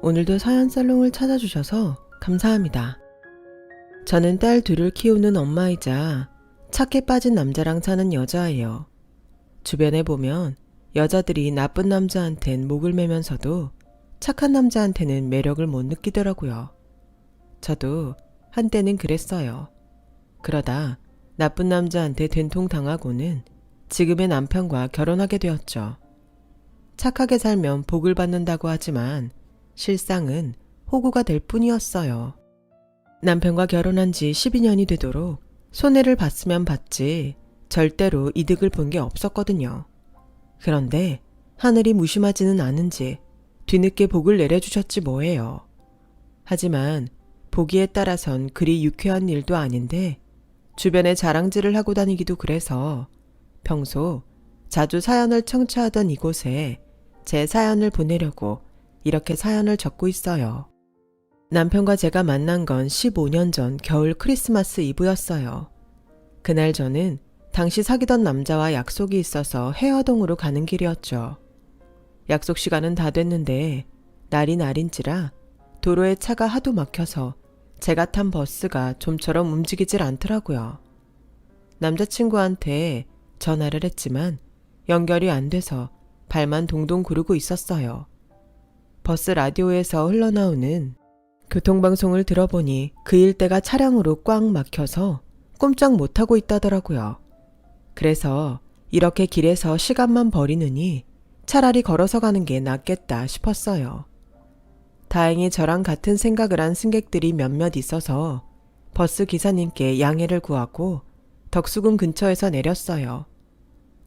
오늘도 사연살롱을 찾아주셔서 감사합니다. 저는 딸 둘을 키우는 엄마이자 착해 빠진 남자랑 사는 여자예요. 주변에 보면 여자들이 나쁜 남자한텐 목을 매면서도 착한 남자한테는 매력을 못 느끼더라고요. 저도 한때는 그랬어요. 그러다 나쁜 남자한테 된통당하고는 지금의 남편과 결혼하게 되었죠. 착하게 살면 복을 받는다고 하지만 실상은 호구가 될 뿐이었어요. 남편과 결혼한 지 12년이 되도록 손해를 봤으면 봤지 절대로 이득을 본 게 없었거든요. 그런데 하늘이 무심하지는 않은지 뒤늦게 복을 내려주셨지 뭐예요. 하지만 보기에 따라선 그리 유쾌한 일도 아닌데 주변에 자랑질을 하고 다니기도 그래서 평소 자주 사연을 청취하던 이곳에 제 사연을 보내려고 이렇게 사연을 적고 있어요. 남편과 제가 만난 건 15년 전 겨울 크리스마스 이브였어요. 그날 저는 당시 사귀던 남자와 약속이 있어서 해화동으로 가는 길이었죠. 약속 시간은 다 됐는데 날이 날인지라 도로에 차가 하도 막혀서 제가 탄 버스가 좀처럼 움직이질 않더라고요. 남자친구한테 전화를 했지만 연결이 안 돼서 발만 동동 구르고 있었어요. 버스 라디오에서 흘러나오는 교통방송을 들어보니 그 일대가 차량으로 꽉 막혀서 꼼짝 못하고 있다더라고요. 그래서 이렇게 길에서 시간만 버리느니 차라리 걸어서 가는 게 낫겠다 싶었어요. 다행히 저랑 같은 생각을 한 승객들이 몇몇 있어서 버스 기사님께 양해를 구하고 덕수궁 근처에서 내렸어요.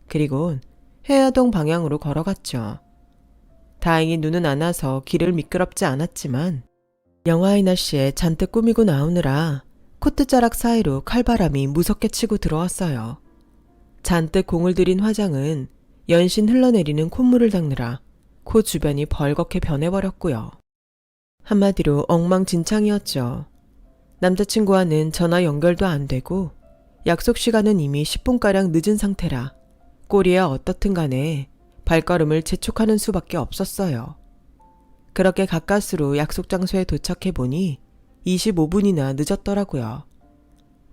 그리곤 해화동 방향으로 걸어갔죠. 다행히 눈은 안 와서 길을 미끄럽지 않았지만 영하의 날씨에 잔뜩 꾸미고 나오느라 코트자락 사이로 칼바람이 무섭게 치고 들어왔어요. 잔뜩 공을 들인 화장은 연신 흘러내리는 콧물을 닦느라 코 주변이 벌겋게 변해버렸고요. 한마디로 엉망진창이었죠. 남자친구와는 전화 연결도 안 되고 약속 시간은 이미 10분가량 늦은 상태라 꼴이야 어떻든 간에 발걸음을 재촉하는 수밖에 없었어요. 그렇게 가까스로 약속 장소에 도착해 보니 25분이나 늦었더라고요.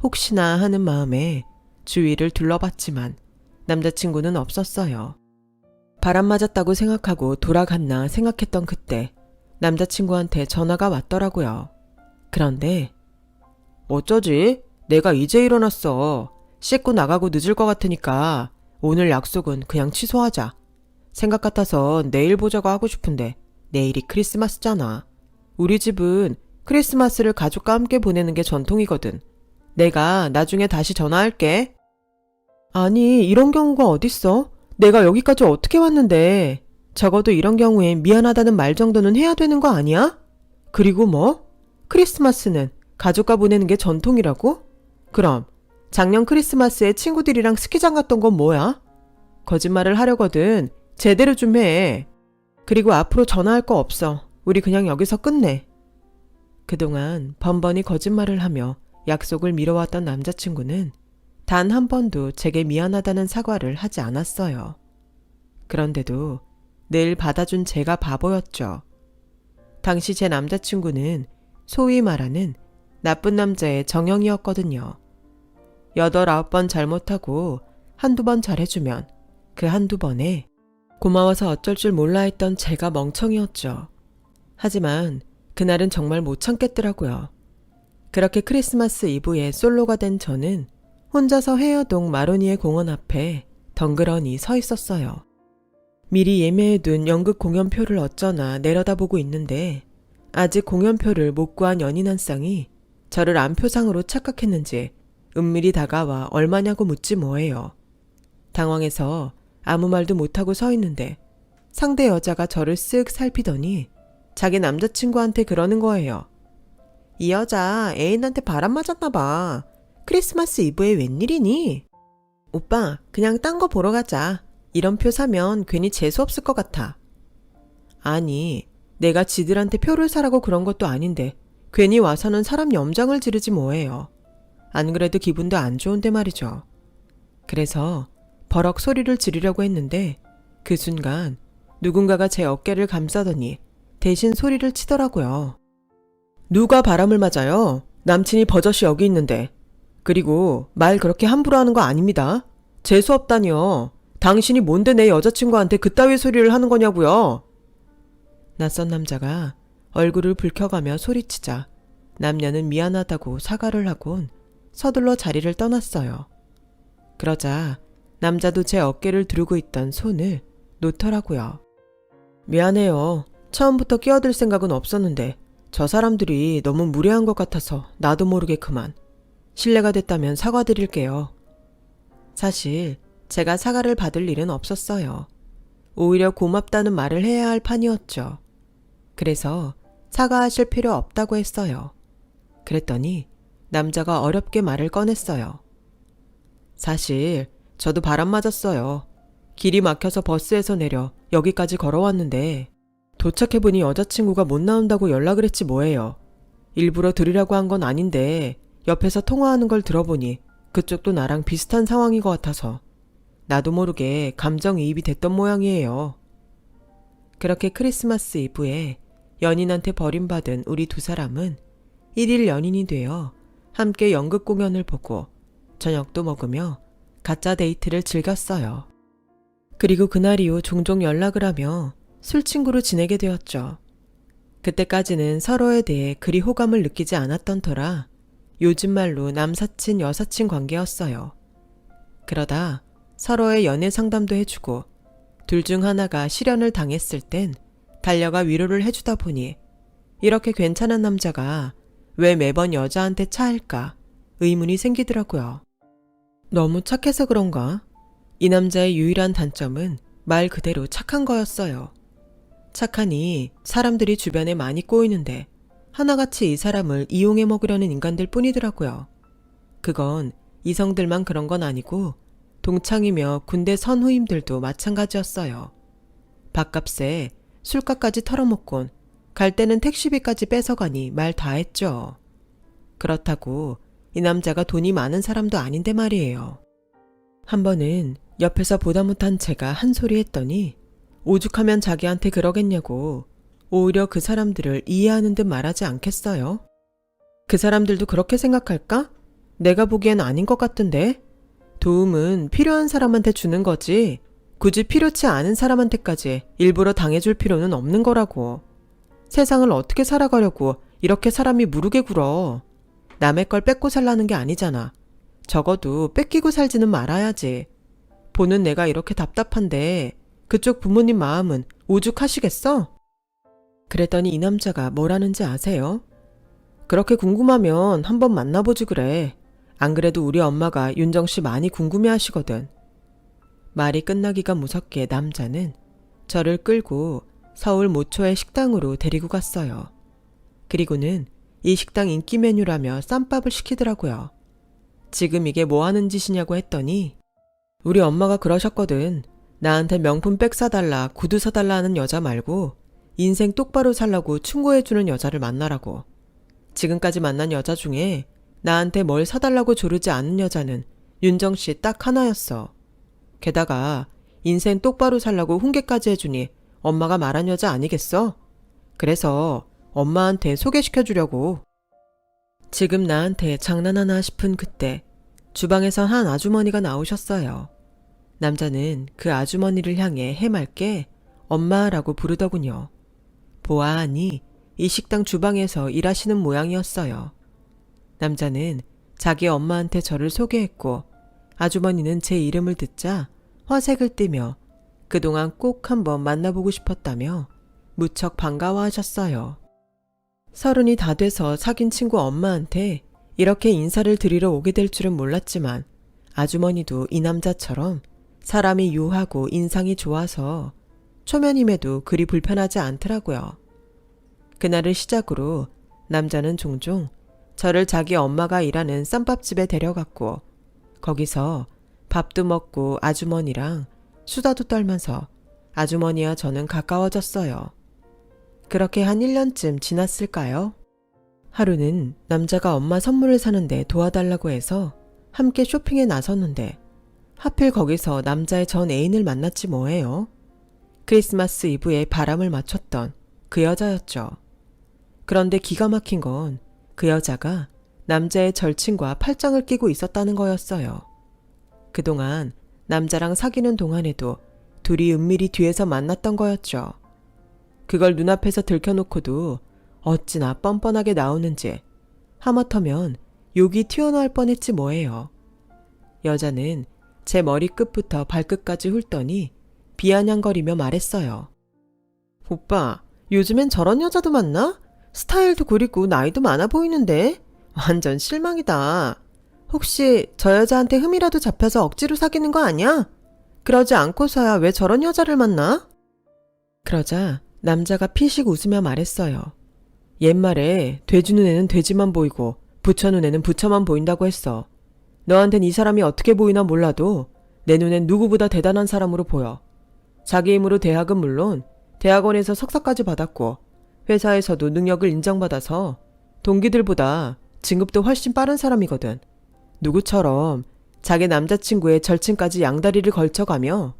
혹시나 하는 마음에 주위를 둘러봤지만 남자친구는 없었어요. 바람 맞았다고 생각하고 돌아갔나 생각했던 그때 남자친구한테 전화가 왔더라고요. 그런데 어쩌지? 내가 이제 일어났어. 씻고 나가고 늦을 것 같으니까 오늘 약속은 그냥 취소하자. 생각 같아서 내일 보자고 하고 싶은데 내일이 크리스마스잖아. 우리 집은 크리스마스를 가족과 함께 보내는 게 전통이거든. 내가 나중에 다시 전화할게. 아니, 이런 경우가 어딨어? 내가 여기까지 어떻게 왔는데. 적어도 이런 경우엔 미안하다는 말 정도는 해야 되는 거 아니야? 그리고 뭐? 크리스마스는 가족과 보내는 게 전통이라고? 그럼 작년 크리스마스에 친구들이랑 스키장 갔던 건 뭐야? 거짓말을 하려거든 제대로 좀 해. 그리고 앞으로 전화할 거 없어. 우리 그냥 여기서 끝내. 그동안 번번이 거짓말을 하며 약속을 미뤄왔던 남자친구는 단 한 번도 제게 미안하다는 사과를 하지 않았어요. 그런데도 늘 받아준 제가 바보였죠. 당시 제 남자친구는 소위 말하는 나쁜 남자의 정형이었거든요. 8, 9번 잘못하고 한두 번 잘해주면 그 한두 번에 고마워서 어쩔 줄 몰라 했던 제가 멍청이었죠. 하지만 그날은 정말 못 참겠더라고요. 그렇게 크리스마스 이브에 솔로가 된 저는 혼자서 해화동 마로니에 공원 앞에 덩그러니 서 있었어요. 미리 예매해둔 연극 공연표를 어쩌나 내려다보고 있는데 아직 공연표를 못 구한 연인 한 쌍이 저를 안표상으로 착각했는지 은밀히 다가와 얼마냐고 묻지 뭐예요. 당황해서 아무 말도 못하고 서 있는데 상대 여자가 저를 쓱 살피더니 자기 남자친구한테 그러는 거예요. 이 여자 애인한테 바람 맞았나 봐. 크리스마스 이브에 웬일이니? 오빠, 그냥 딴 거 보러 가자. 이런 표 사면 괜히 재수없을 것 같아. 아니, 내가 지들한테 표를 사라고 그런 것도 아닌데 괜히 와서는 사람 염장을 지르지 뭐예요. 안 그래도 기분도 안 좋은데 말이죠. 그래서 버럭 소리를 지르려고 했는데 그 순간 누군가가 제 어깨를 감싸더니 대신 소리를 치더라고요. 누가 바람을 맞아요? 남친이 버젓이 여기 있는데. 그리고 말 그렇게 함부로 하는 거 아닙니다. 재수없다니요. 당신이 뭔데 내 여자친구한테 그따위 소리를 하는 거냐고요. 낯선 남자가 얼굴을 붉혀가며 소리치자 남녀는 미안하다고 사과를 하곤 서둘러 자리를 떠났어요. 그러자 남자도 제 어깨를 두르고 있던 손을 놓더라고요. 미안해요. 처음부터 끼어들 생각은 없었는데 저 사람들이 너무 무례한 것 같아서 나도 모르게 그만. 실례가 됐다면 사과드릴게요. 사실 제가 사과를 받을 일은 없었어요. 오히려 고맙다는 말을 해야 할 판이었죠. 그래서 사과하실 필요 없다고 했어요. 그랬더니 남자가 어렵게 말을 꺼냈어요. 사실 저도 바람 맞았어요. 길이 막혀서 버스에서 내려 여기까지 걸어왔는데 도착해보니 여자친구가 못 나온다고 연락을 했지 뭐예요. 일부러 들으려고 한 건 아닌데 옆에서 통화하는 걸 들어보니 그쪽도 나랑 비슷한 상황인 것 같아서 나도 모르게 감정이입이 됐던 모양이에요. 그렇게 크리스마스 이브에 연인한테 버림받은 우리 두 사람은 1일 연인이 되어 함께 연극 공연을 보고 저녁도 먹으며 가짜 데이트를 즐겼어요. 그리고 그날 이후 종종 연락을 하며 술친구로 지내게 되었죠. 그때까지는 서로에 대해 그리 호감을 느끼지 않았던 터라 요즘 말로 남사친 여사친 관계였어요. 그러다 서로의 연애 상담도 해주고 둘 중 하나가 실연을 당했을 땐 달려가 위로를 해주다 보니 이렇게 괜찮은 남자가 왜 매번 여자한테 차일까 의문이 생기더라고요. 너무 착해서 그런가? 이 남자의 유일한 단점은 말 그대로 착한 거였어요. 착하니 사람들이 주변에 많이 꼬이는데 하나같이 이 사람을 이용해 먹으려는 인간들 뿐이더라고요. 그건 이성들만 그런 건 아니고 동창이며 군대 선후임들도 마찬가지였어요. 밥값에 술값까지 털어먹곤 갈 때는 택시비까지 뺏어가니 말 다 했죠. 그렇다고 이 남자가 돈이 많은 사람도 아닌데 말이에요. 한 번은 옆에서 보다 못한 제가 한 소리 했더니 오죽하면 자기한테 그러겠냐고 오히려 그 사람들을 이해하는 듯 말하지 않겠어요? 그 사람들도 그렇게 생각할까? 내가 보기엔 아닌 것 같던데? 도움은 필요한 사람한테 주는 거지 굳이 필요치 않은 사람한테까지 일부러 당해줄 필요는 없는 거라고. 세상을 어떻게 살아가려고 이렇게 사람이 무르게 굴어. 남의 걸 뺏고 살라는 게 아니잖아. 적어도 뺏기고 살지는 말아야지. 보는 내가 이렇게 답답한데 그쪽 부모님 마음은 오죽하시겠어? 그랬더니 이 남자가 뭐라는지 아세요? 그렇게 궁금하면 한번 만나보지 그래. 안 그래도 우리 엄마가 윤정씨 많이 궁금해하시거든. 말이 끝나기가 무섭게 남자는 저를 끌고 서울 모초의 식당으로 데리고 갔어요. 그리고는 이 식당 인기 메뉴라며 쌈밥을 시키더라고요. 지금 이게 뭐 하는 짓이냐고 했더니 우리 엄마가 그러셨거든. 나한테 명품 백 사달라, 구두 사달라 하는 여자 말고 인생 똑바로 살라고 충고해주는 여자를 만나라고. 지금까지 만난 여자 중에 나한테 뭘 사달라고 조르지 않은 여자는 윤정씨 딱 하나였어. 게다가 인생 똑바로 살라고 훈계까지 해주니 엄마가 말한 여자 아니겠어? 그래서 엄마한테 소개시켜주려고. 지금 나한테 장난하나 싶은 그때 주방에서 한 아주머니가 나오셨어요. 남자는 그 아주머니를 향해 해맑게 엄마라고 부르더군요. 보아하니 이 식당 주방에서 일하시는 모양이었어요. 남자는 자기 엄마한테 저를 소개했고 아주머니는 제 이름을 듣자 화색을 띠며 그동안 꼭 한번 만나보고 싶었다며 무척 반가워하셨어요. 30이 다 돼서 사귄 친구 엄마한테 이렇게 인사를 드리러 오게 될 줄은 몰랐지만 아주머니도 이 남자처럼 사람이 유하고 인상이 좋아서 초면임에도 그리 불편하지 않더라고요. 그날을 시작으로 남자는 종종 저를 자기 엄마가 일하는 쌈밥집에 데려갔고 거기서 밥도 먹고 아주머니랑 수다도 떨면서 아주머니와 저는 가까워졌어요. 그렇게 한 1년쯤 지났을까요? 하루는 남자가 엄마 선물을 사는데 도와달라고 해서 함께 쇼핑에 나섰는데 하필 거기서 남자의 전 애인을 만났지 뭐예요. 크리스마스 이브에 바람을 맞췄던 그 여자였죠. 그런데 기가 막힌 건 그 여자가 남자의 절친과 팔짱을 끼고 있었다는 거였어요. 그동안 남자랑 사귀는 동안에도 둘이 은밀히 뒤에서 만났던 거였죠. 그걸 눈앞에서 들켜놓고도 어찌나 뻔뻔하게 나오는지 하마터면 욕이 튀어나올 뻔했지 뭐예요. 여자는 제 머리끝부터 발끝까지 훑더니 비아냥거리며 말했어요. 오빠, 요즘엔 저런 여자도 만나? 스타일도 그리고 나이도 많아 보이는데? 완전 실망이다. 혹시 저 여자한테 흠이라도 잡혀서 억지로 사귀는 거 아니야? 그러지 않고서야 왜 저런 여자를 만나? 그러자 남자가 피식 웃으며 말했어요. 옛말에 돼지 눈에는 돼지만 보이고 부처 눈에는 부처만 보인다고 했어. 너한텐 이 사람이 어떻게 보이나 몰라도 내 눈엔 누구보다 대단한 사람으로 보여. 자기 힘으로 대학은 물론 대학원에서 석사까지 받았고 회사에서도 능력을 인정받아서 동기들보다 진급도 훨씬 빠른 사람이거든. 누구처럼 자기 남자친구의 절친까지 양다리를 걸쳐가며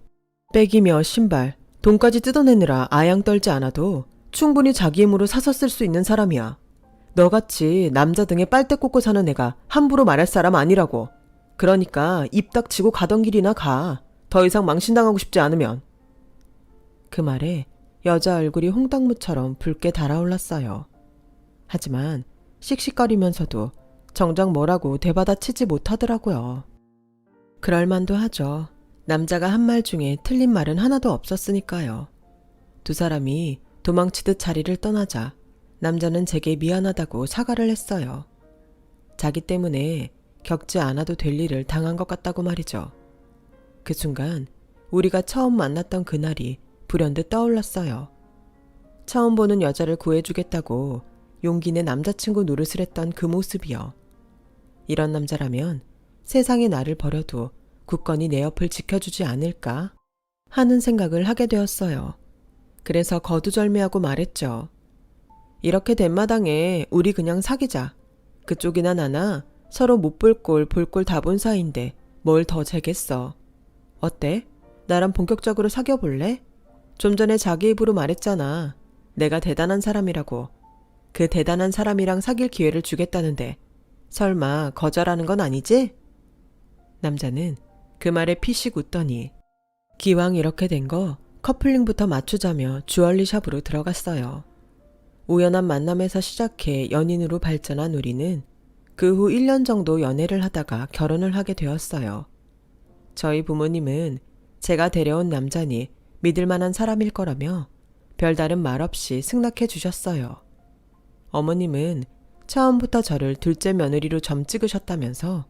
빼기며 신발, 돈까지 뜯어내느라 아양 떨지 않아도 충분히 자기 힘으로 사서 쓸 수 있는 사람이야. 너같이 남자 등에 빨대 꽂고 사는 애가 함부로 말할 사람 아니라고. 그러니까 입 닥치고 가던 길이나 가. 더 이상 망신당하고 싶지 않으면. 그 말에 여자 얼굴이 홍당무처럼 붉게 달아올랐어요. 하지만 씩씩거리면서도 정작 뭐라고 대받아치지 못하더라고요. 그럴만도 하죠. 남자가 한 말 중에 틀린 말은 하나도 없었으니까요. 두 사람이 도망치듯 자리를 떠나자 남자는 제게 미안하다고 사과를 했어요. 자기 때문에 겪지 않아도 될 일을 당한 것 같다고 말이죠. 그 순간 우리가 처음 만났던 그날이 불현듯 떠올랐어요. 처음 보는 여자를 구해주겠다고 용기 내 남자친구 노릇을 했던 그 모습이요. 이런 남자라면 세상에 나를 버려도 굳건히 내 옆을 지켜주지 않을까 하는 생각을 하게 되었어요. 그래서 거두절미하고 말했죠. 이렇게 된 마당에 우리 그냥 사귀자. 그쪽이나 나나 서로 못 볼 꼴 볼 꼴 다 본 사이인데 뭘 더 재겠어. 어때? 나랑 본격적으로 사귀어 볼래? 좀 전에 자기 입으로 말했잖아. 내가 대단한 사람이라고. 그 대단한 사람이랑 사귈 기회를 주겠다는데 설마 거절하는 건 아니지? 남자는 그 말에 피식 웃더니 기왕 이렇게 된 거 커플링부터 맞추자며 주얼리 샵으로 들어갔어요. 우연한 만남에서 시작해 연인으로 발전한 우리는 그 후 1년 정도 연애를 하다가 결혼을 하게 되었어요. 저희 부모님은 제가 데려온 남자니 믿을 만한 사람일 거라며 별다른 말 없이 승낙해 주셨어요. 어머님은 처음부터 저를 둘째 며느리로 점 찍으셨다면서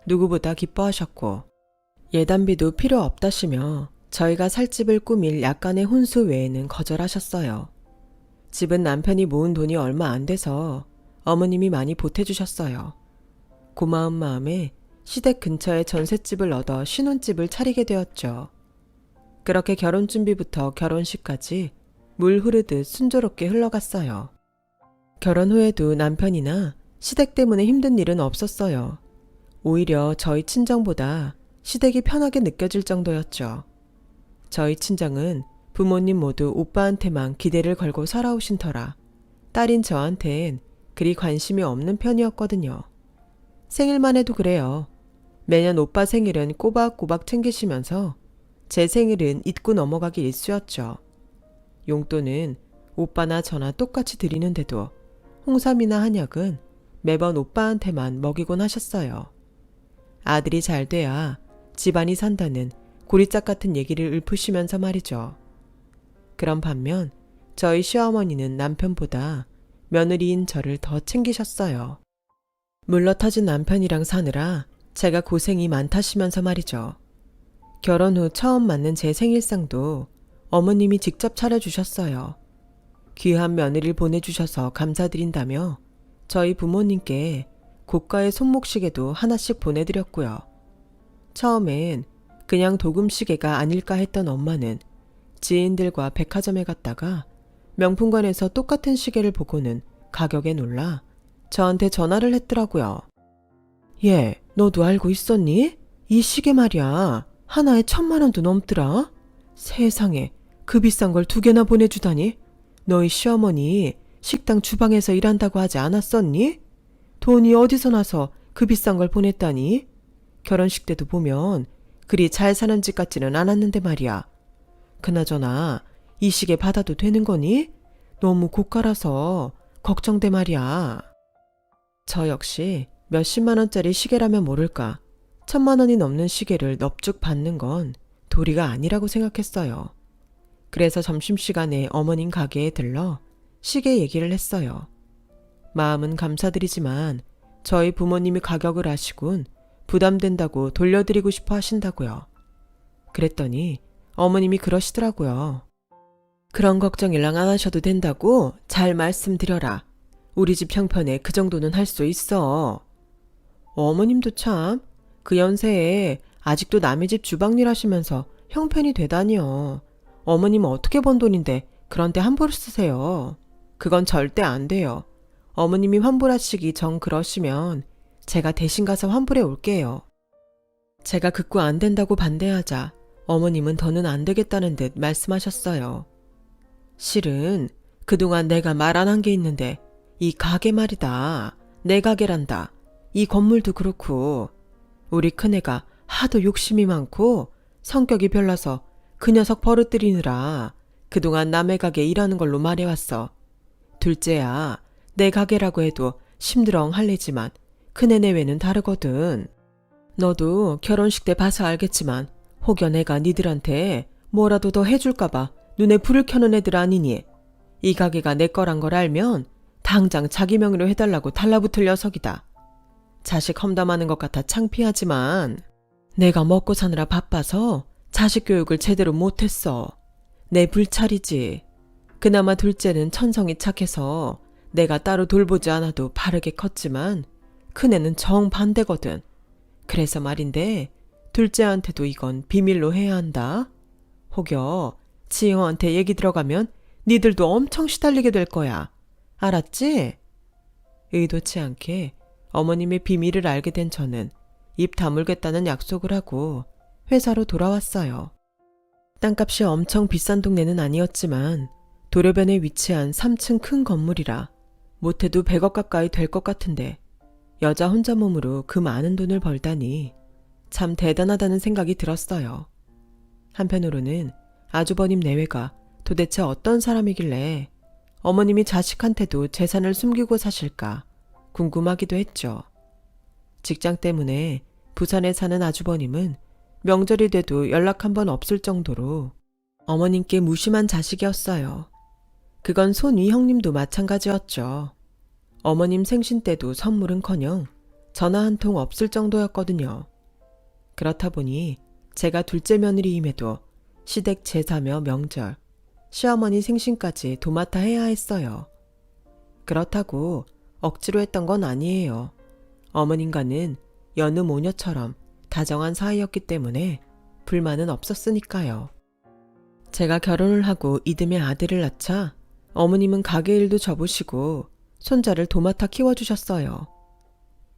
누구보다 기뻐하셨고 예단비도 필요 없다시며 저희가 살 집을 꾸밀 약간의 혼수 외에는 거절하셨어요. 집은 남편이 모은 돈이 얼마 안 돼서 어머님이 많이 보태주셨어요. 고마운 마음에 시댁 근처에 전셋집을 얻어 신혼집을 차리게 되었죠. 그렇게 결혼 준비부터 결혼식까지 물 흐르듯 순조롭게 흘러갔어요. 결혼 후에도 남편이나 시댁 때문에 힘든 일은 없었어요. 오히려 저희 친정보다 시댁이 편하게 느껴질 정도였죠. 저희 친정은 부모님 모두 오빠한테만 기대를 걸고 살아오신 터라 딸인 저한텐 그리 관심이 없는 편이었거든요. 생일만 해도 그래요. 매년 오빠 생일은 꼬박꼬박 챙기시면서 제 생일은 잊고 넘어가기 일쑤였죠. 용돈은 오빠나 저나 똑같이 드리는데도 홍삼이나 한약은 매번 오빠한테만 먹이곤 하셨어요. 아들이 잘 돼야 집안이 산다는 고리짝 같은 얘기를 읊으시면서 말이죠. 그런 반면 저희 시어머니는 남편보다 며느리인 저를 더 챙기셨어요. 물러터진 남편이랑 사느라 제가 고생이 많다시면서 말이죠. 결혼 후 처음 맞는 제 생일상도 어머님이 직접 차려주셨어요. 귀한 며느리를 보내주셔서 감사드린다며 저희 부모님께 고가의 손목시계도 하나씩 보내드렸고요. 처음엔 그냥 도금시계가 아닐까 했던 엄마는 지인들과 백화점에 갔다가 명품관에서 똑같은 시계를 보고는 가격에 놀라 저한테 전화를 했더라고요. 얘, 너도 알고 있었니? 이 시계 말이야. 하나에 1,000만 원도 넘더라. 세상에, 그 비싼 걸 2개나 보내주다니. 너희 시어머니 식당 주방에서 일한다고 하지 않았었니? 돈이 어디서 나서 그 비싼 걸 보냈다니? 결혼식 때도 보면 그리 잘 사는 집 같지는 않았는데 말이야. 그나저나 이 시계 받아도 되는 거니? 너무 고가라서 걱정돼 말이야. 저 역시 몇십만 원짜리 시계라면 모를까 1,000만 원이 넘는 시계를 넙죽 받는 건 도리가 아니라고 생각했어요. 그래서 점심시간에 어머님 가게에 들러 시계 얘기를 했어요. 마음은 감사드리지만 저희 부모님이 가격을 아시곤 부담된다고 돌려드리고 싶어 하신다고요. 그랬더니 어머님이 그러시더라고요. 그런 걱정 일랑 안 하셔도 된다고 잘 말씀드려라. 우리 집 형편에 그 정도는 할 수 있어. 어머님도 참 그 연세에 아직도 남의 집 주방일 하시면서 형편이 되다니요. 어머님은 어떻게 번 돈인데 그런데 함부로 쓰세요. 그건 절대 안 돼요. 어머님이 환불하시기 정 그러시면 제가 대신 가서 환불해 올게요. 제가 극구 안 된다고 반대하자 어머님은 더는 안 되겠다는 듯 말씀하셨어요. 실은 그동안 내가 말 안 한 게 있는데 이 가게 말이다. 내 가게란다. 이 건물도 그렇고 우리 큰애가 하도 욕심이 많고 성격이 별나서 그 녀석 버릇들이느라 그동안 남의 가게 일하는 걸로 말해왔어. 둘째야, 내 가게라고 해도 심드렁 할래지만 큰애 내외는 다르거든. 너도 결혼식 때 봐서 알겠지만 혹여 내가 니들한테 뭐라도 더 해줄까봐 눈에 불을 켜는 애들 아니니? 이 가게가 내 거란 걸 알면 당장 자기 명의로 해달라고 달라붙을 녀석이다. 자식 험담하는 것 같아 창피하지만 내가 먹고 사느라 바빠서 자식 교육을 제대로 못했어. 내 불찰이지. 그나마 둘째는 천성이 착해서 내가 따로 돌보지 않아도 바르게 컸지만 큰애는 정반대거든. 그래서 말인데 둘째한테도 이건 비밀로 해야 한다. 혹여 지영한테 얘기 들어가면 니들도 엄청 시달리게 될 거야. 알았지? 의도치 않게 어머님의 비밀을 알게 된 저는 입 다물겠다는 약속을 하고 회사로 돌아왔어요. 땅값이 엄청 비싼 동네는 아니었지만 도로변에 위치한 3층 큰 건물이라 못해도 100억 가까이 될 것 같은데 여자 혼자 몸으로 그 많은 돈을 벌다니 참 대단하다는 생각이 들었어요. 한편으로는 아주버님 내외가 도대체 어떤 사람이길래 어머님이 자식한테도 재산을 숨기고 사실까 궁금하기도 했죠. 직장 때문에 부산에 사는 아주버님은 명절이 돼도 연락 한 번 없을 정도로 어머님께 무심한 자식이었어요. 그건 손위 형님도 마찬가지였죠. 어머님 생신 때도 선물은커녕 전화 한 통 없을 정도였거든요. 그렇다 보니 제가 둘째 며느리임에도 시댁 제사며 명절, 시어머니 생신까지 도맡아 해야 했어요. 그렇다고 억지로 했던 건 아니에요. 어머님과는 여느 모녀처럼 다정한 사이였기 때문에 불만은 없었으니까요. 제가 결혼을 하고 이듬해 아들을 낳자 어머님은 가게 일도 접으시고 손자를 도맡아 키워주셨어요.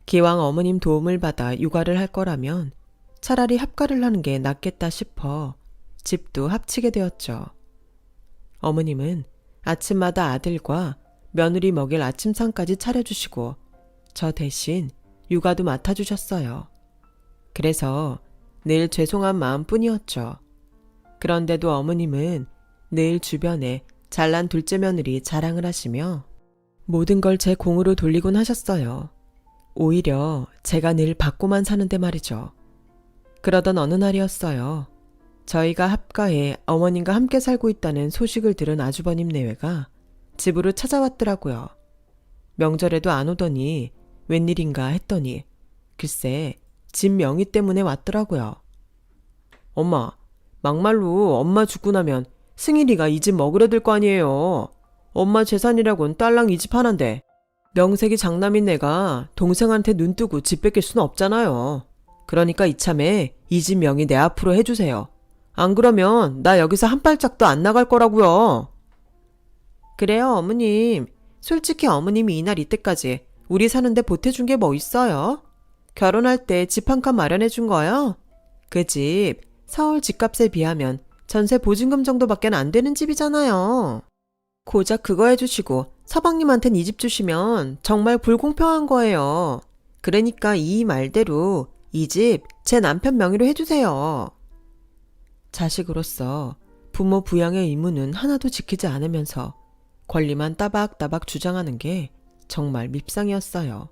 기왕 어머님 도움을 받아 육아를 할 거라면 차라리 합가를 하는 게 낫겠다 싶어 집도 합치게 되었죠. 어머님은 아침마다 아들과 며느리 먹일 아침상까지 차려주시고 저 대신 육아도 맡아주셨어요. 그래서 늘 죄송한 마음뿐이었죠. 그런데도 어머님은 늘 주변에 잘난 둘째 며느리 자랑을 하시며 모든 걸 제 공으로 돌리곤 하셨어요. 오히려 제가 늘 받고만 사는데 말이죠. 그러던 어느 날이었어요. 저희가 합가에 어머님과 함께 살고 있다는 소식을 들은 아주버님 내외가 집으로 찾아왔더라고요. 명절에도 안 오더니 웬일인가 했더니 글쎄 집 명의 때문에 왔더라고요. 엄마, 막말로 엄마 죽고 나면 승일이가 이 집 먹으려 들 거 아니에요. 엄마 재산이라곤 딸랑 이 집 하나인데 명색이 장남인 내가 동생한테 눈 뜨고 집 뺏길 수는 없잖아요. 그러니까 이참에 이 집 명의 내 앞으로 해주세요. 안 그러면 나 여기서 한 발짝도 안 나갈 거라고요. 그래요 어머님. 솔직히 어머님이 이날 이때까지 우리 사는데 보태준 게 뭐 있어요? 결혼할 때 집 한 칸 마련해 준 거요? 그 집 서울 집값에 비하면 전세 보증금 정도밖에 안 되는 집이잖아요. 고작 그거 해주시고 서방님한텐 이 집 주시면 정말 불공평한 거예요. 그러니까 이 말대로 이 집 제 남편 명의로 해주세요. 자식으로서 부모 부양의 의무는 하나도 지키지 않으면서 권리만 따박따박 주장하는 게 정말 밉상이었어요.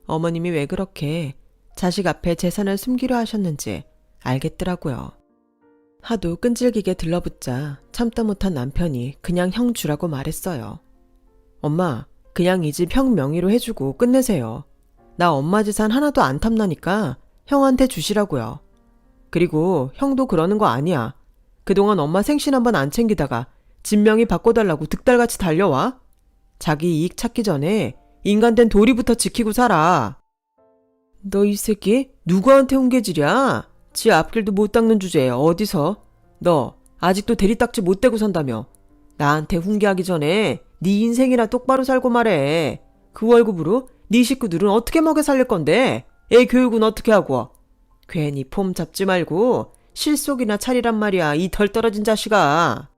어머님이 왜 그렇게 자식 앞에 재산을 숨기려 하셨는지 알겠더라고요. 하도 끈질기게 들러붙자 참다 못한 남편이 그냥 형 주라고 말했어요. 엄마, 그냥 이 집 형 명의로 해주고 끝내세요. 나 엄마 재산 하나도 안 탐나니까 형한테 주시라고요. 그리고 형도 그러는 거 아니야. 그동안 엄마 생신 한번 안 챙기다가 집 명의 바꿔달라고 득달같이 달려와? 자기 이익 찾기 전에 인간된 도리부터 지키고 살아. 너 이 새끼 누구한테 훈계질이야? 지 앞길도 못 닦는 주제에 어디서? 너 아직도 대리딱지 못 대고 산다며. 나한테 훈계하기 전에 네 인생이나 똑바로 살고 말해. 그 월급으로 네 식구들은 어떻게 먹여 살릴 건데? 애 교육은 어떻게 하고? 괜히 폼 잡지 말고 실속이나 차리란 말이야, 이 덜 떨어진 자식아.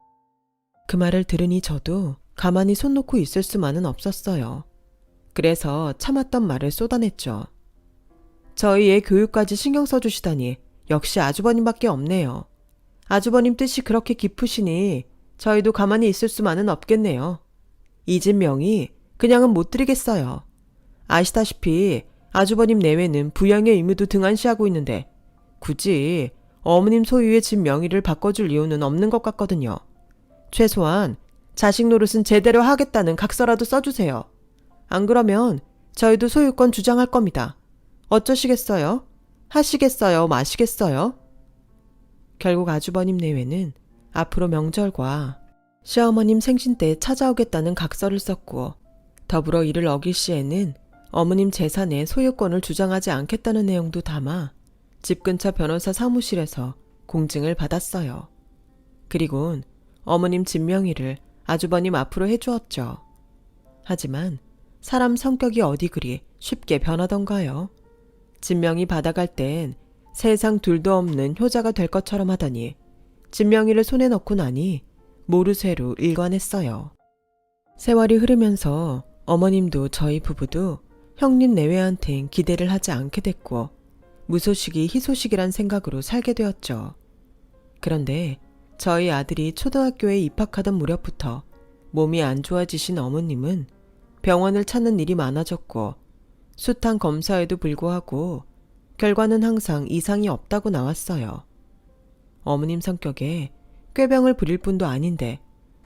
그 말을 들으니 저도 가만히 손 놓고 있을 수만은 없었어요. 그래서 참았던 말을 쏟아냈죠. 저희 애 교육까지 신경 써주시다니 역시 아주버님밖에 없네요. 아주버님 뜻이 그렇게 깊으시니 저희도 가만히 있을 수만은 없겠네요. 이 집 명의 그냥은 못 드리겠어요. 아시다시피 아주버님 내외는 부양의 의무도 등한시하고 있는데 굳이 어머님 소유의 집 명의를 바꿔줄 이유는 없는 것 같거든요. 최소한 자식 노릇은 제대로 하겠다는 각서라도 써주세요. 안 그러면 저희도 소유권 주장할 겁니다. 어쩌시겠어요? 하시겠어요? 마시겠어요? 결국 아주버님 내외는 앞으로 명절과 시어머님 생신 때 찾아오겠다는 각서를 썼고 더불어 이를 어길 시에는 어머님 재산의 소유권을 주장하지 않겠다는 내용도 담아 집 근처 변호사 사무실에서 공증을 받았어요. 그리곤 어머님 집 명의를 아주버님 앞으로 해주었죠. 하지만 사람 성격이 어디 그리 쉽게 변하던가요. 집 명의 받아갈 땐 세상 둘도 없는 효자가 될 것처럼 하더니 집 명의를 손에 넣고 나니 모르쇠로 일관했어요. 세월이 흐르면서 어머님도 저희 부부도 형님 내외한텐 기대를 하지 않게 됐고 무소식이 희소식이란 생각으로 살게 되었죠. 그런데 저희 아들이 초등학교에 입학하던 무렵부터 몸이 안 좋아지신 어머님은 병원을 찾는 일이 많아졌고 숱한 검사에도 불구하고 결과는 항상 이상이 없다고 나왔어요. 어머님 성격에 꾀병을 부릴 뿐도 아닌데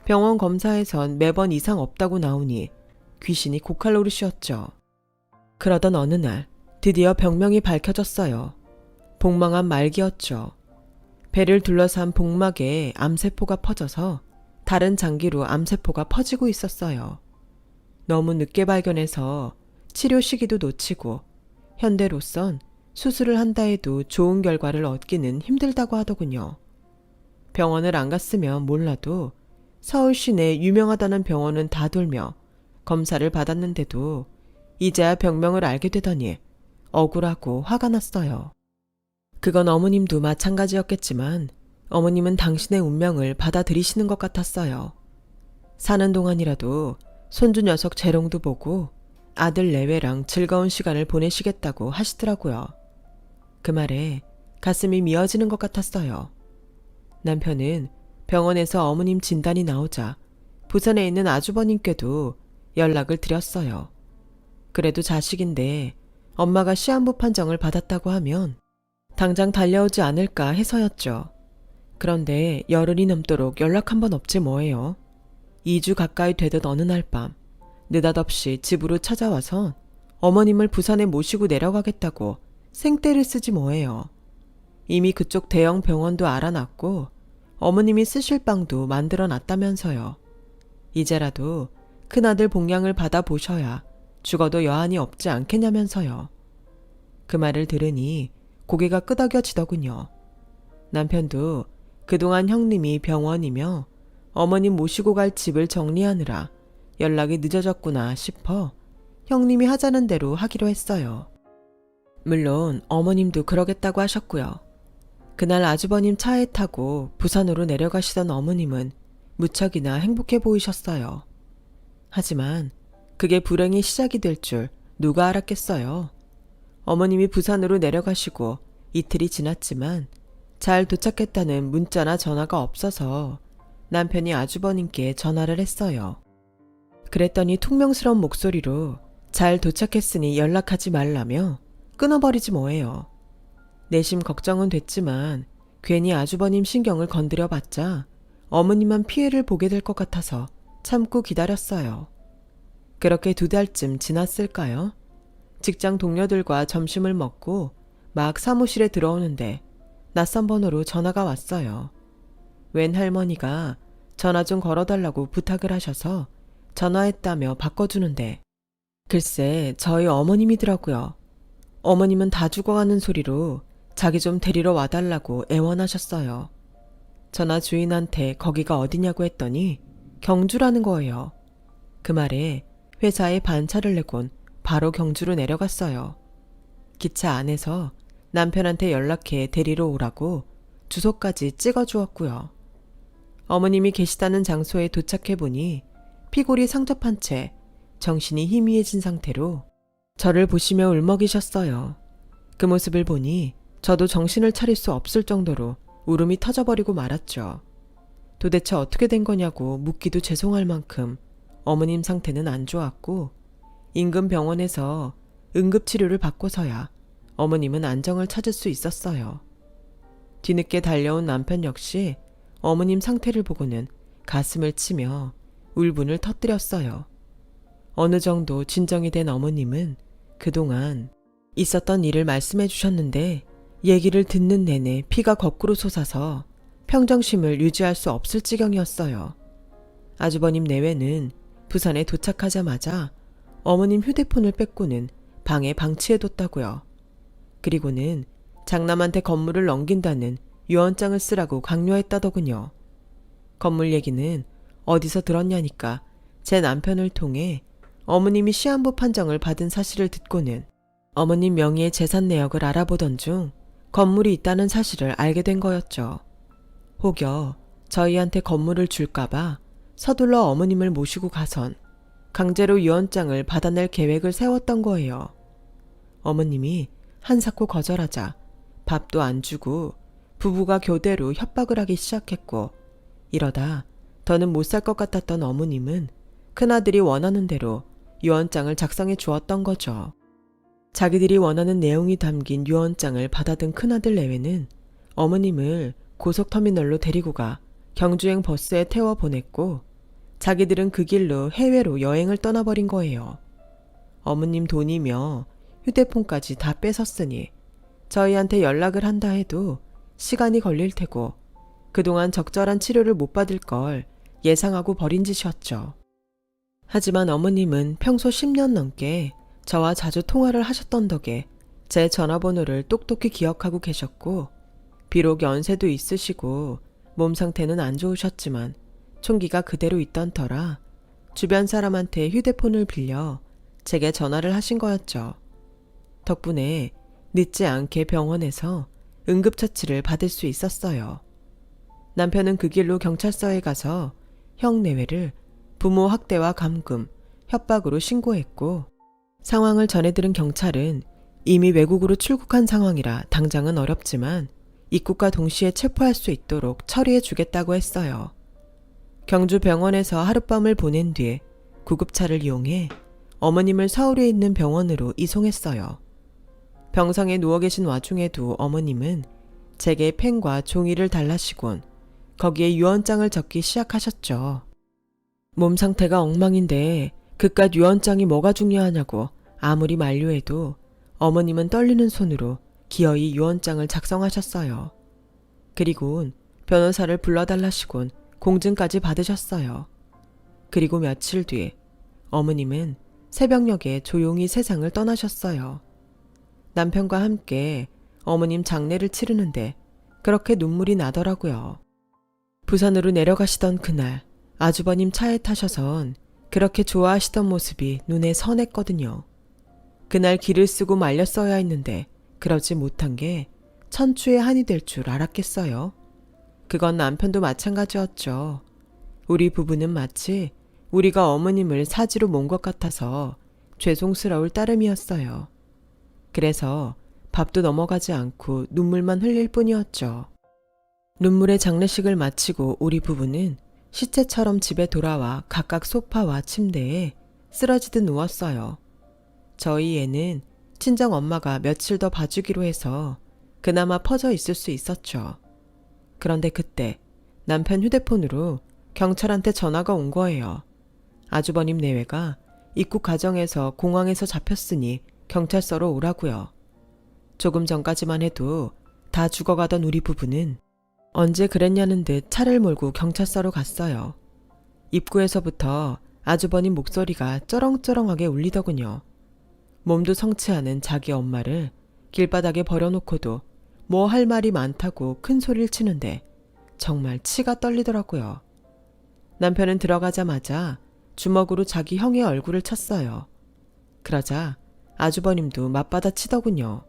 병원 검사에선 매번 이상 없다고 나오니 귀신이 고칼 노릇이었죠. 그러던 어느 날 드디어 병명이 밝혀졌어요. 복막암 말기였죠. 배를 둘러싼 복막에 암세포가 퍼져서 다른 장기로 암세포가 퍼지고 있었어요. 너무 늦게 발견해서 치료 시기도 놓치고 현대로선 수술을 한다 해도 좋은 결과를 얻기는 힘들다고 하더군요. 병원을 안 갔으면 몰라도 서울 시내 유명하다는 병원은 다 돌며 검사를 받았는데도 이제야 병명을 알게 되더니 억울하고 화가 났어요. 그건 어머님도 마찬가지였겠지만 어머님은 당신의 운명을 받아들이시는 것 같았어요. 사는 동안이라도 손주 녀석 재롱도 보고 아들 내외랑 즐거운 시간을 보내시겠다고 하시더라고요. 그 말에 가슴이 미어지는 것 같았어요. 남편은 병원에서 어머님 진단이 나오자 부산에 있는 아주버님께도 연락을 드렸어요. 그래도 자식인데 엄마가 시한부 판정을 받았다고 하면 당장 달려오지 않을까 해서였죠. 그런데 열흘이 넘도록 연락 한 번 없지 뭐예요. 2주 가까이 되던 어느 날 밤 느닷없이 집으로 찾아와서 어머님을 부산에 모시고 내려가겠다고 생떼를 쓰지 뭐예요. 이미 그쪽 대형 병원도 알아놨고 어머님이 쓰실 방도 만들어 놨다면서요. 이제라도 큰아들 봉양을 받아보셔야 죽어도 여한이 없지 않겠냐면서요. 그 말을 들으니 고개가 끄덕여지더군요. 남편도 그동안 형님이 병원이며 어머님 모시고 갈 집을 정리하느라 연락이 늦어졌구나 싶어 형님이 하자는 대로 하기로 했어요. 물론 어머님도 그러겠다고 하셨고요. 그날 아주버님 차에 타고 부산으로 내려가시던 어머님은 무척이나 행복해 보이셨어요. 하지만 그게 불행의 시작이 될 줄 누가 알았겠어요. 어머님이 부산으로 내려가시고 이틀이 지났지만 잘 도착했다는 문자나 전화가 없어서 남편이 아주버님께 전화를 했어요. 그랬더니 퉁명스러운 목소리로 잘 도착했으니 연락하지 말라며 끊어버리지 뭐예요. 내심 걱정은 됐지만 괜히 아주버님 신경을 건드려봤자 어머님만 피해를 보게 될 것 같아서 참고 기다렸어요. 그렇게 2달쯤 지났을까요? 직장 동료들과 점심을 먹고 막 사무실에 들어오는데 낯선 번호로 전화가 왔어요. 웬 할머니가 전화 좀 걸어달라고 부탁을 하셔서 전화했다며 바꿔주는데 글쎄 저희 어머님이더라고요. 어머님은 다 죽어가는 소리로 자기 좀 데리러 와달라고 애원하셨어요. 전화 주인한테 거기가 어디냐고 했더니 경주라는 거예요. 그 말에 회사에 반차를 내곤 바로 경주로 내려갔어요. 기차 안에서 남편한테 연락해 데리러 오라고 주소까지 찍어주었고요. 어머님이 계시다는 장소에 도착해보니 피골이 상접한 채 정신이 희미해진 상태로 저를 보시며 울먹이셨어요. 그 모습을 보니 저도 정신을 차릴 수 없을 정도로 울음이 터져버리고 말았죠. 도대체 어떻게 된 거냐고 묻기도 죄송할 만큼 어머님 상태는 안 좋았고 인근 병원에서 응급치료를 받고서야 어머님은 안정을 찾을 수 있었어요. 뒤늦게 달려온 남편 역시 어머님 상태를 보고는 가슴을 치며 울분을 터뜨렸어요. 어느 정도 진정이 된 어머님은 그동안 있었던 일을 말씀해 주셨는데 얘기를 듣는 내내 피가 거꾸로 솟아서 평정심을 유지할 수 없을 지경이었어요. 아주버님 내외는 부산에 도착하자마자 어머님 휴대폰을 뺏고는 방에 방치해뒀다고요. 그리고는 장남한테 건물을 넘긴다는 유언장을 쓰라고 강요했다더군요. 건물 얘기는 어디서 들었냐니까 제 남편을 통해 어머님이 시한부 판정을 받은 사실을 듣고는 어머님 명의의 재산 내역을 알아보던 중 건물이 있다는 사실을 알게 된 거였죠. 혹여 저희한테 건물을 줄까봐 서둘러 어머님을 모시고 가선 강제로 유언장을 받아낼 계획을 세웠던 거예요. 어머님이 한사코 거절하자 밥도 안 주고 부부가 교대로 협박을 하기 시작했고 이러다 더는 못 살 것 같았던 어머님은 큰아들이 원하는 대로 유언장을 작성해 주었던 거죠. 자기들이 원하는 내용이 담긴 유언장을 받아든 큰아들 내외는 어머님을 고속터미널로 데리고 가 경주행 버스에 태워 보냈고 자기들은 그 길로 해외로 여행을 떠나버린 거예요. 어머님 돈이며 휴대폰까지 다 뺏었으니 저희한테 연락을 한다 해도 시간이 걸릴 테고 그동안 적절한 치료를 못 받을 걸 예상하고 버린 짓이었죠. 하지만 어머님은 평소 10년 넘게 저와 자주 통화를 하셨던 덕에 제 전화번호를 똑똑히 기억하고 계셨고 비록 연세도 있으시고 몸 상태는 안 좋으셨지만 총기가 그대로 있던 터라 주변 사람한테 휴대폰을 빌려 제게 전화를 하신 거였죠. 덕분에 늦지 않게 병원에서 응급처치를 받을 수 있었어요. 남편은 그 길로 경찰서에 가서 형 내외를 부모 학대와 감금, 협박으로 신고했고 상황을 전해들은 경찰은 이미 외국으로 출국한 상황이라 당장은 어렵지만 입국과 동시에 체포할 수 있도록 처리해 주겠다고 했어요. 경주 병원에서 하룻밤을 보낸 뒤에 구급차를 이용해 어머님을 서울에 있는 병원으로 이송했어요. 병상에 누워 계신 와중에도 어머님은 제게 펜과 종이를 달라시곤 거기에 유언장을 적기 시작하셨죠. 몸 상태가 엉망인데 그깟 유언장이 뭐가 중요하냐고 아무리 만류해도 어머님은 떨리는 손으로 기어이 유언장을 작성하셨어요. 그리곤 변호사를 불러달라시곤 공증까지 받으셨어요. 그리고 며칠 뒤 어머님은 새벽녘에 조용히 세상을 떠나셨어요. 남편과 함께 어머님 장례를 치르는데 그렇게 눈물이 나더라고요. 부산으로 내려가시던 그날 아주버님 차에 타셔선 그렇게 좋아하시던 모습이 눈에 선했거든요. 그날 길을 쓰고 말렸어야 했는데 그러지 못한 게 천추의 한이 될 줄 알았겠어요. 그건 남편도 마찬가지였죠. 우리 부부는 마치 우리가 어머님을 사지로 몬 것 같아서 죄송스러울 따름이었어요. 그래서 밥도 넘어가지 않고 눈물만 흘릴 뿐이었죠. 눈물의 장례식을 마치고 우리 부부는 시체처럼 집에 돌아와 각각 소파와 침대에 쓰러지듯 누웠어요. 저희 애는 친정 엄마가 며칠 더 봐주기로 해서 그나마 퍼져 있을 수 있었죠. 그런데 그때 남편 휴대폰으로 경찰한테 전화가 온 거예요. 아주버님 내외가 입국 과정에서 공항에서 잡혔으니 경찰서로 오라고요. 조금 전까지만 해도 다 죽어가던 우리 부부는 언제 그랬냐는 듯 차를 몰고 경찰서로 갔어요. 입구에서부터 아주버님 목소리가 쩌렁쩌렁하게 울리더군요. 몸도 성치 않은 자기 엄마를 길바닥에 버려놓고도 뭐 할 말이 많다고 큰 소리를 치는데 정말 치가 떨리더라고요. 남편은 들어가자마자 주먹으로 자기 형의 얼굴을 쳤어요. 그러자 아주버님도 맞받아 치더군요.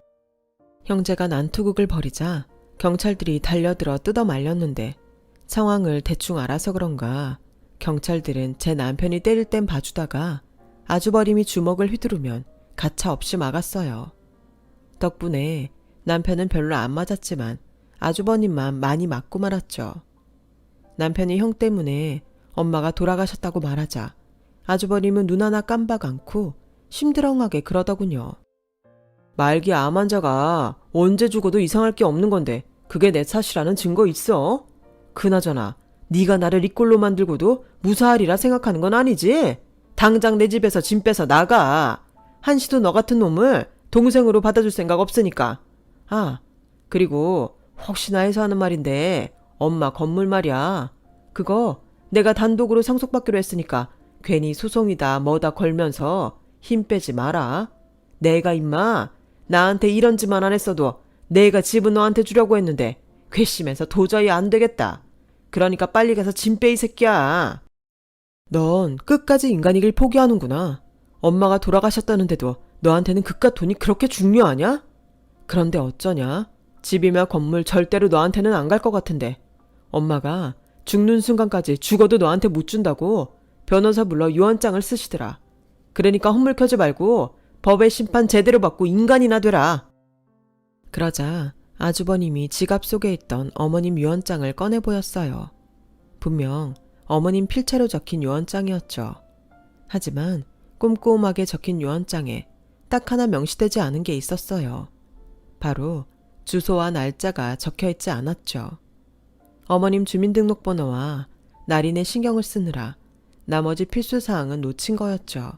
형제가 난투극을 벌이자 경찰들이 달려들어 뜯어 말렸는데 상황을 대충 알아서 그런가 경찰들은 제 남편이 때릴 땐 봐주다가 아주버님이 주먹을 휘두르면 가차없이 막았어요. 덕분에 남편은 별로 안 맞았지만 아주버님만 많이 맞고 말았죠. 남편이 형 때문에 엄마가 돌아가셨다고 말하자 아주버님은 눈 하나 깜박 않고 심드렁하게 그러더군요. 말기 암 환자가 언제 죽어도 이상할 게 없는 건데 그게 내 탓이라는 증거 있어? 그나저나 네가 나를 이 꼴로 만들고도 무사하리라 생각하는 건 아니지? 당장 내 집에서 짐 빼서 나가. 한시도 너 같은 놈을 동생으로 받아줄 생각 없으니까. 아, 그리고 혹시나 해서 하는 말인데 엄마 건물 말이야. 그거 내가 단독으로 상속받기로 했으니까 괜히 소송이다 뭐다 걸면서 힘 빼지 마라. 내가 임마 나한테 이런 짓만 안 했어도 내가 집은 너한테 주려고 했는데 괘씸해서 도저히 안 되겠다. 그러니까 빨리 가서 짐 빼 이 새끼야. 넌 끝까지 인간이길 포기하는구나. 엄마가 돌아가셨다는데도 너한테는 그깟 돈이 그렇게 중요하냐? 그런데 어쩌냐? 집이며 건물 절대로 너한테는 안 갈 것 같은데 엄마가 죽는 순간까지 죽어도 너한테 못 준다고 변호사 불러 유언장을 쓰시더라. 그러니까 헛물켜지 말고 법의 심판 제대로 받고 인간이나 되라. 그러자 아주버님이 지갑 속에 있던 어머님 유언장을 꺼내 보였어요. 분명 어머님 필체로 적힌 유언장이었죠. 하지만 꼼꼼하게 적힌 유언장에 딱 하나 명시되지 않은 게 있었어요. 바로 주소와 날짜가 적혀있지 않았죠. 어머님 주민등록번호와 날인에 신경을 쓰느라 나머지 필수사항은 놓친 거였죠.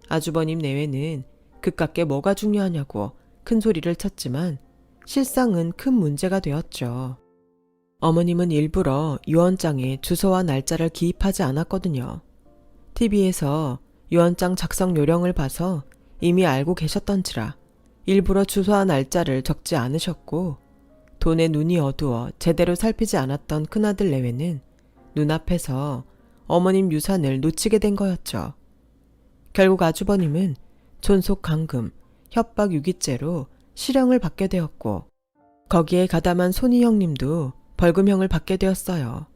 아주버님 내외는 그깟게 뭐가 중요하냐고 큰 소리를 쳤지만 실상은 큰 문제가 되었죠. 어머님은 일부러 유언장에 주소와 날짜를 기입하지 않았거든요. TV에서 유언장 작성 요령을 봐서 이미 알고 계셨던지라 일부러 주소와 날짜를 적지 않으셨고 돈에 눈이 어두워 제대로 살피지 않았던 큰아들 내외는 눈앞에서 어머님 유산을 놓치게 된 거였죠. 결국 아주버님은 존속 감금, 협박 유기죄로 실형을 받게 되었고 거기에 가담한 손이 형님도 벌금형을 받게 되었어요.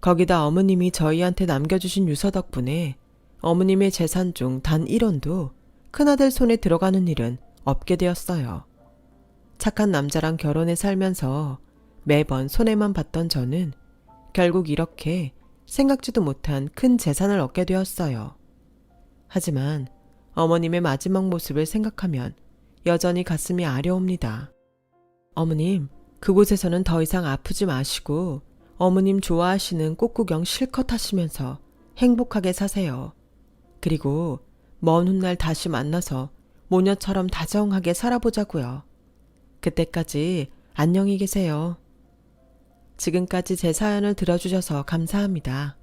거기다 어머님이 저희한테 남겨주신 유서 덕분에 어머님의 재산 중 단 1원도 큰아들 손에 들어가는 일은 없게 되었어요. 착한 남자랑 결혼해 살면서 매번 손해만 봤던 저는 결국 이렇게 생각지도 못한 큰 재산을 얻게 되었어요. 하지만 어머님의 마지막 모습을 생각하면 여전히 가슴이 아려옵니다. 어머님, 그곳에서는 더 이상 아프지 마시고 어머님 좋아하시는 꽃구경 실컷 하시면서 행복하게 사세요. 그리고 먼 훗날 다시 만나서 모녀처럼 다정하게 살아보자고요. 그때까지 안녕히 계세요. 지금까지 제 사연을 들어주셔서 감사합니다.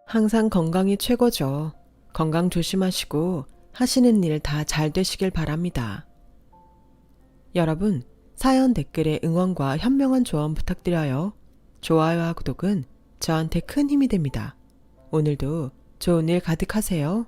항상 건강이 최고죠. 건강 조심하시고 하시는 일 다 잘 되시길 바랍니다. 여러분, 사연 댓글에 응원과 현명한 조언 부탁드려요. 좋아요와 구독은 저한테 큰 힘이 됩니다. 오늘도 좋은 일 가득하세요.